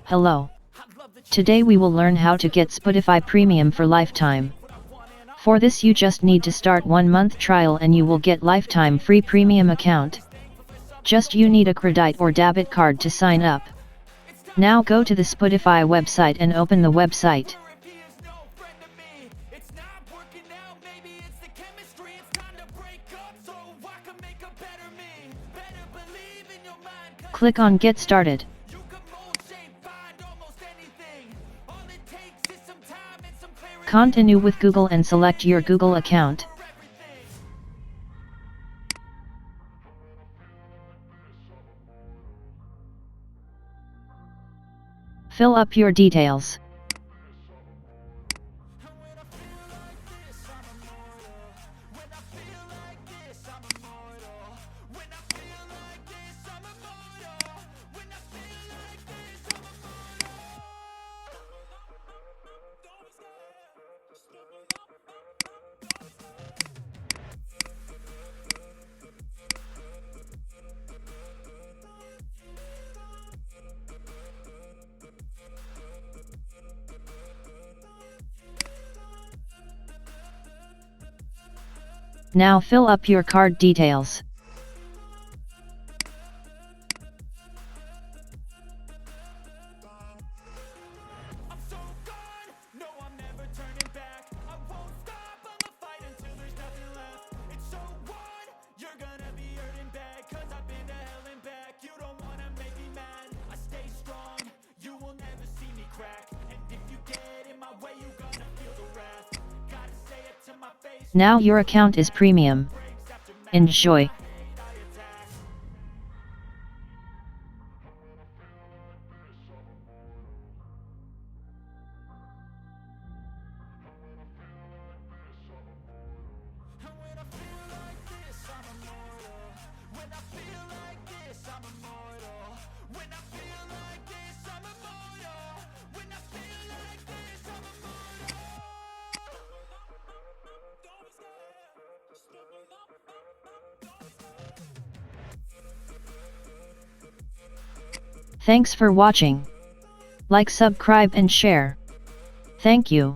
Hello. Today we will learn how to get Spotify Premium for lifetime. For this you just need to start 1 month trial and you will get lifetime free premium account. Just you need a credit or debit card to sign up. Now go to the Spotify website and open the website. Click on Get Started. Continue with Google and select your Google account. Fill up your details. Now fill up your card details. Now your account is premium. Enjoy. Thanks for watching. Like, subscribe and share. Thank you.